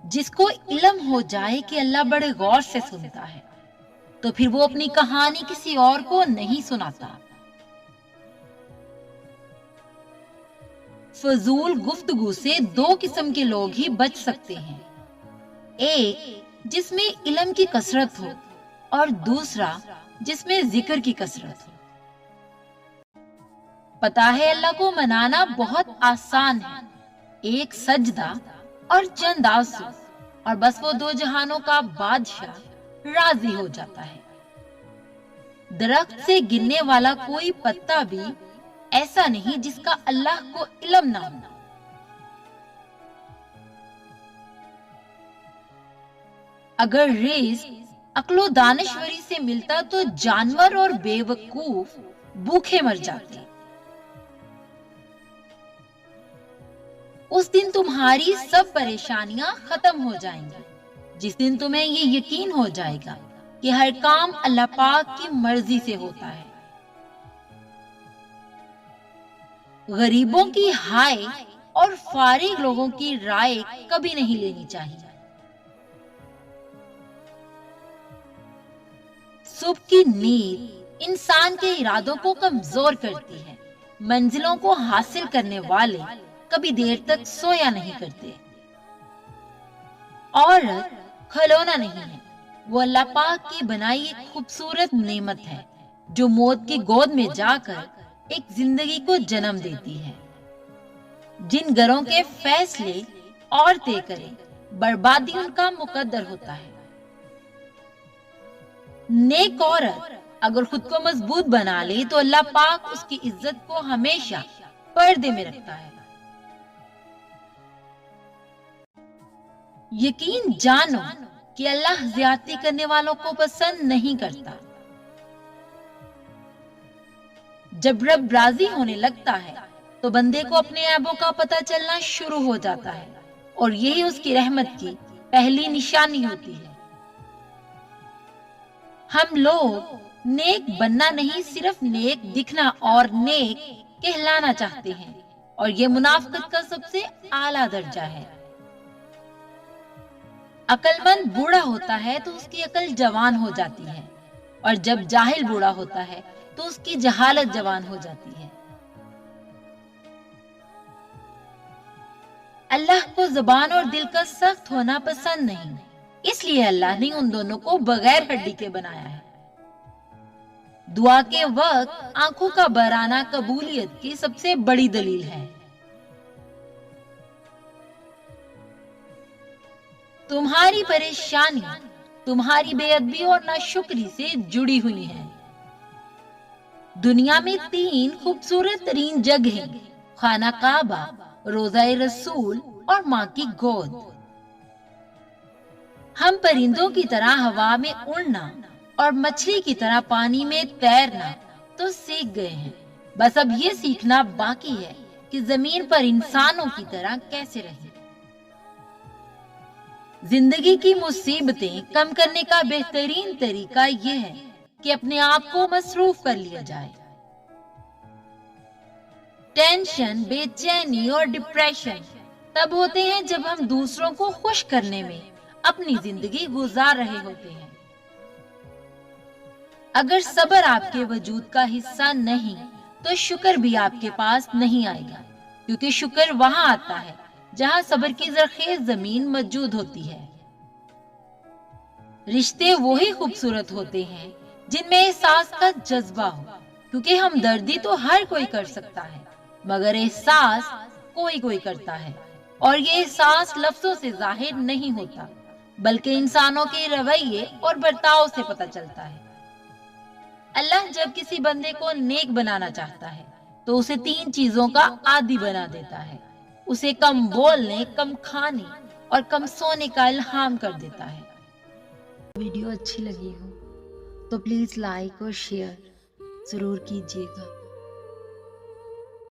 جس کو علم ہو جائے کہ اللہ بڑے غور سے سنتا ہے تو پھر وہ اپنی کہانی کسی اور کو نہیں سناتا۔ فضول گفتگو سے دو قسم کے لوگ ہی بچ سکتے ہیں، ایک جس میں علم کی کثرت ہو اور دوسرا جس میں ذکر کی کثرت ہو۔ پتا ہے اللہ کو منانا بہت آسان ہے، ایک سجدہ اور چند آنسو اور بس وہ دو جہانوں کا بادشاہ راضی ہو جاتا ہے۔ درخت سے گرنے والا کوئی پتا بھی ایسا نہیں جس کا اللہ کو علم نہ ہو۔ اگر رزق عقل و دانشوری سے ملتا تو جانور اور بے وقوف بھوکے مر جاتے۔ اس دن تمہاری سب پریشانیاں ختم ہو جائیں گی، جس دن تمہیں یہ یقین ہو جائے گا کہ ہر کام اللہ پاک کی مرضی سے ہوتا ہے۔ غریبوں کی ہائے اور فارغ لوگوں کی رائے کبھی نہیں لینی چاہیے۔ صبح کی نیند انسان کے ارادوں کو کمزور کرتی ہے۔ منزلوں کو حاصل کرنے والے کبھی دیر تک سویا نہیں کرتے۔ عورت کھلونا نہیں ہے، وہ اللہ پاک کی بنائی ایک خوبصورت نعمت ہے جو موت کی گود میں جا کر ایک زندگی کو جنم دیتی ہے۔ جن گھروں کے فیصلے عورتیں کریں بربادی ان کا مقدر ہوتا ہے۔ نیک عورت اگر خود کو مضبوط بنا لے تو اللہ پاک اس کی عزت کو ہمیشہ پردے میں رکھتا ہے۔ یقین جانو کہ اللہ زیادتی کرنے والوں کو پسند نہیں کرتا۔ جب رب راضی ہونے لگتا ہے تو بندے کو اپنے عیبوں کا پتہ چلنا شروع ہو جاتا ہے اور یہی اس کی رحمت کی پہلی نشانی ہوتی ہے۔ ہم لوگ نیک بننا نہیں، صرف نیک دکھنا اور نیک کہلانا چاہتے ہیں، اور یہ منافقت کا سب سے اعلیٰ درجہ ہے۔ عقل مند بوڑھا ہوتا ہے تو اس کی عقل جوان ہو جاتی ہے، اور جب جاہل بوڑھا ہوتا ہے تو اس کی جہالت جوان ہو جاتی ہے۔ اللہ کو زبان اور دل کا سخت ہونا پسند نہیں، اس لیے اللہ نے ان دونوں کو بغیر ہڈی کے بنایا ہے۔ دعا کے وقت آنکھوں کا برانا قبولیت کی سب سے بڑی دلیل ہے۔ تمہاری پریشانی تمہاری بے ادبی اور ناشکری سے جڑی ہوئی ہے۔ دنیا میں 3 خوبصورت ترین جگہیں، خانہ کعبہ، روضہ رسول اور ماں کی گود۔ ہم پرندوں کی طرح ہوا میں اڑنا اور مچھلی کی طرح پانی میں تیرنا تو سیکھ گئے ہیں، بس اب یہ سیکھنا باقی ہے کہ زمین پر انسانوں کی طرح کیسے رہیں۔ زندگی کی مصیبتیں کم کرنے کا بہترین طریقہ یہ ہے کہ اپنے آپ کو مصروف کر لیا جائے۔ ٹینشن، بے چینی اور ڈپریشن تب ہوتے ہیں جب ہم دوسروں کو خوش کرنے میں اپنی زندگی گزار رہے ہوتے ہیں۔ اگر صبر آپ کے وجود کا حصہ نہیں تو شکر بھی آپ کے پاس نہیں آئے گا، کیونکہ شکر وہاں آتا ہے جہاں صبر کی زرخیز زمین موجود ہوتی ہے۔ رشتے وہی خوبصورت ہوتے ہیں جن میں احساس کا جذبہ ہو، کیونکہ ہمدردی تو ہر کوئی کر سکتا ہے مگر احساس کوئی کرتا ہے، اور یہ احساس لفظوں سے ظاہر نہیں ہوتا بلکہ انسانوں کے رویے اور برتاؤ سے پتہ چلتا ہے۔ اللہ جب کسی بندے کو نیک بنانا چاہتا ہے تو اسے 3 چیزوں کا عادی بنا دیتا ہے۔ اسے کم بولنے، کم کھانے اور کم سونے کا الہام کر دیتا ہے۔ ویڈیو اچھی لگی ہو تو پلیز لائک اور شیئر ضرور کیجیے گا۔